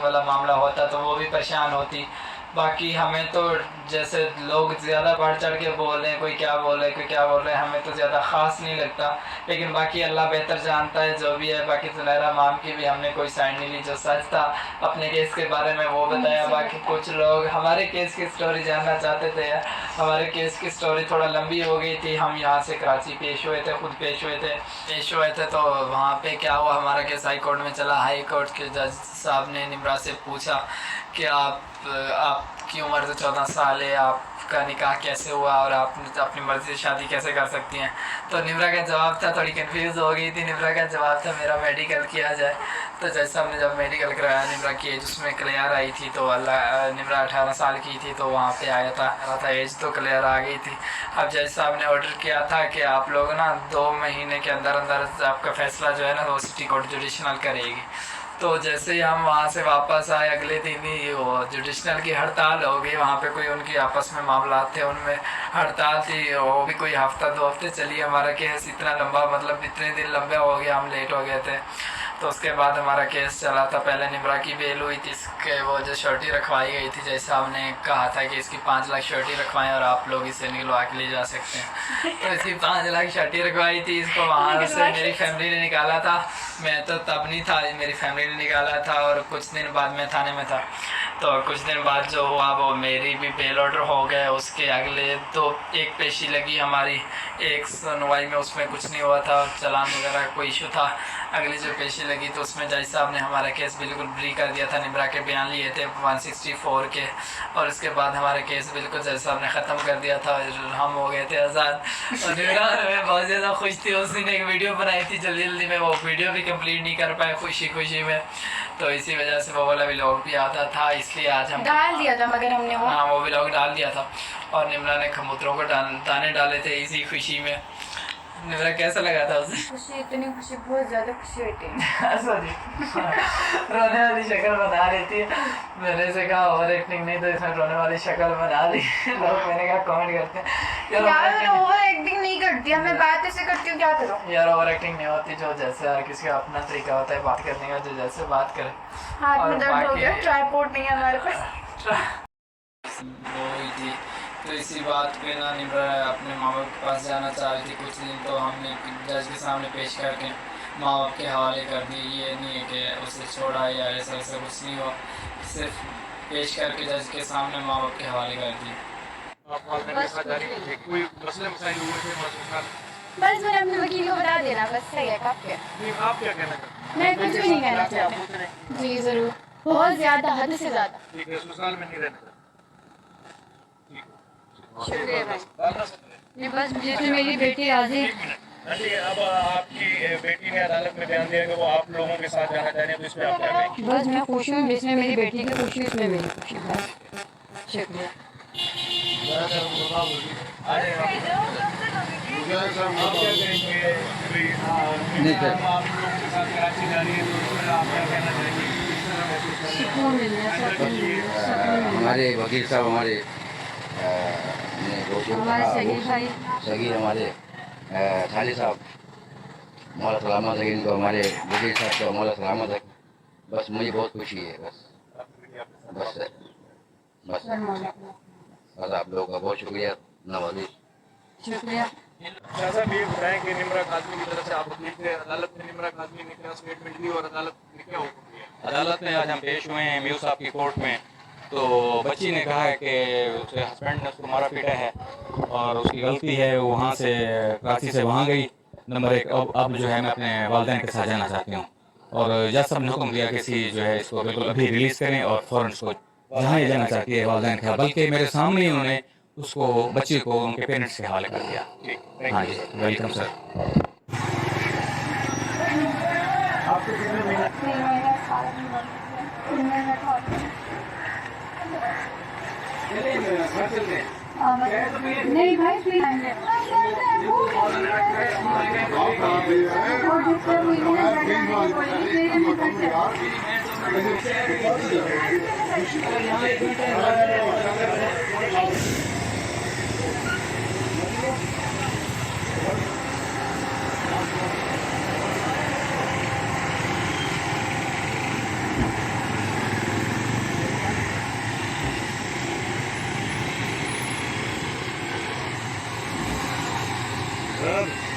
वाला मामला होता तो वो भी परेशान होती। बाकी हमें तो जैसे लोग ज़्यादा बढ़ चढ़ के बोल रहे हैं, कोई क्या बोल रहा है कोई क्या बोल रहा है, हमें तो ज़्यादा ख़ास नहीं लगता। लेकिन बाकी अल्लाह बेहतर जानता है जो भी है। बाकी सुनहरा माम की भी हमने कोई साइड नहीं ली, जो सच था अपने केस के बारे में वो बताया। बाकी कुछ लोग हमारे केस की स्टोरी जानना चाहते थे। हमारे केस की स्टोरी थोड़ा लंबी हो गई थी। हम यहाँ से कराची पेश हुए थे, खुद पेश हुए थे। तो वहाँ पे क्या हुआ, हमारा केस हाई कोर्ट में चला। हाई कोर्ट के जज साहब ने निम्रा से पूछा कि आपकी उम्र तो 14 साल है, आपका निकाह कैसे हुआ और आप अपनी मर्ज़ी से शादी कैसे कर सकती हैं। तो निम्रा का जवाब था, थोड़ी कंफ्यूज हो गई थी। निम्रा का जवाब था मेरा मेडिकल किया जाए। तो जैसे हमने जब मेडिकल कराया, निम्रा की एज उसमें क्लियर आई थी। तो निम्रा 18 साल की थी तो वहाँ पे आया था एज तो क्लियर आ गई थी। अब जज साहब ने ऑर्डर किया था कि आप लोग ना 2 महीने के अंदर अंदर आपका फ़ैसला जो है ना वो सिटी कोर्ट जुडिशनल करेगी। तो जैसे ही हम वहाँ से वापस आए, अगले दिन ही वो जुडिशनल की हड़ताल हो गई। वहाँ पे कोई उनकी आपस में मामला थे, उनमें हड़ताल थी। वो भी कोई हफ्ता 2 हफ्ते चली। हमारा केस इतना लंबा, मतलब इतने दिन लंबे हो गए, हम लेट हो गए थे। तो उसके बाद हमारा केस चला था। पहले निम्रा की बेल हुई थी, इसके वो जो श्योरिटी रखवाई गई थी, जैसे हमने कहा था कि इसकी 5 लाख श्योरिटी रखवाएं और आप लोग इसे निकलवा के ले जा सकते हैं। तो इसकी 5 लाख श्योरिटी रखवाई थी। इसको वहाँ से मेरी फैमिली ने निकाला था। मैं तो तब नहीं था, मेरी फैमिली ने निकाला था। और कुछ दिन बाद मैं थाने में था। तो कुछ दिन बाद जो हुआ वो मेरी भी बेल ऑर्डर हो गए। उसके अगले तो एक पेशी लगी हमारी, एक सुनवाई में, उसमें कुछ नहीं हुआ था, चालान वगैरह कोई इशू था। अगली जो पेशी लगी तो उसमें जज साहब ने हमारा केस बिल्कुल ब्री कर दिया था। निम्रा के बयान लिए थे 164 के, और उसके बाद हमारा केस बिल्कुल जज साहब ने ख़त्म कर दिया था। हम हो गए थे आज़ाद। और निम्रा में बहुत ज़्यादा खुश थी। उस दिन एक वीडियो बनाई थी, जल्दी जल्दी में वो वीडियो भी कंप्लीट नहीं कर पाए खुशी खुशी में। तो इसी वजह से वो वाला व्लॉग भी आता था, इसलिए आज हम डाल दिया था, मगर हमने हाँ वो व्लॉग डाल दिया था। और निम्रा ने कबूतरों को दाने डाले थे इसी खुशी में। निम्रा कैसा लगा था उसे? खुशी, इतनी खुशी, बहुत ज़्यादा खुशी हुई थी। सॉरी, रोने वाली शक्ल बना रही थी। मैंने से कहा ओवर एक्टिंग नहीं, तो इसमें रोने वाली शक्ल बना दी। लोग मैंने कहा कमेंट करते हैं यार मैं ओवर एक्टिंग नहीं करती, मैं बात ऐसे करती हूँ, क्या करूँ यार। ओवर एक्टिंग नहीं होती, जो जैसे हर किसी का अपना तरीका होता है बात करने का, जो जैसे बात करे। हाथ में दर्द हो गया, ट्राइपॉड नहीं है हमारे पास। वही थी। तो इसी बात पे ना निम्रा अपने माँ बाप के पास जाना चाह रही थी कुछ दिन। तो हमने जज के सामने पेश करके माँ बाप के हवाले कर दिए। ये नहीं है कि उसे छोड़ा या ऐसा ऐसा कुछ नहीं हुआ, सिर्फ पेश करके जज के सामने माँ बाप के हवाले कर दिए। बस मैंने अपने वकील को बता देना, बस सही है। आप क्या कहना चाहते हैं? मैं कुछ भी नहीं कहना चाहती। जी ज़रूर, बहुत ज़्यादा, हद से ज़्यादा। ठीक है, ससुराल में नहीं रहना। शुक्रिया भाई। बस जिसमें मेरी बेटी राजी। अब आपकी बेटी ने अदालत में बयान दिया कि वो आप लोगों के साथ जाना चाह रहे हैं, तो इसमें आप क्या कहेंगे? बस मैं खुश हूँ, जिसमें मेरी बेटी की खुशी उसमें मेरी खुशी। बस शुक्रिया। आप क्या कहेंगे? आप लोगों के साथ कराची जा रही है, तो उसमें आप क्या कहना चाहेंगे? सुकून मिल रहा है, सुकून मिल रहा है। हमारे वकील साहब हमारे हमारे सगीर भाई, सगीर हमारे खाली साहब, मौला सलामत है इनको, हमारे वकील साहब को मौला सलामत है। बस मुझे बहुत खुशी है। बस बस बस बस आप लोगों का बहुत शुक्रिया, नवाजी शुक्रिया। साहब ये बताएं कि निम्रा काज़मी की तरफ से आप वकील थे, अदालत में निम्रा काज़मी ने क्या स्टेटमेंट दी और अदालत ने क्या हुक्म दिया? अदालत में आज हम पेश हुए हैं म्यू साहब की कोर्ट में। तो बच्ची ने कहा है कि उसके हस्बैंड ने उसको मारा पीटा है और उसकी गलती है, वो वहाँ से कराची से वहाँ गई। नंबर 1, अब जो है मैं अपने वालिदैन के साथ जाना चाहती हूँ। और जज साहब ने हुक्म दिया कि इसी जो है इसको बिल्कुल अभी रिलीज़ करें और फ़ौरन इसको जहाँ ही जाना चाहती है वालिदैन के, बल्कि मेरे सामने ही उन्होंने उसको बच्ची को उनके पेरेंट्स के हवाले कर दिया। हाँ जी, वेलकम सर। आपको कितने महीने नहीं भाई, बराबर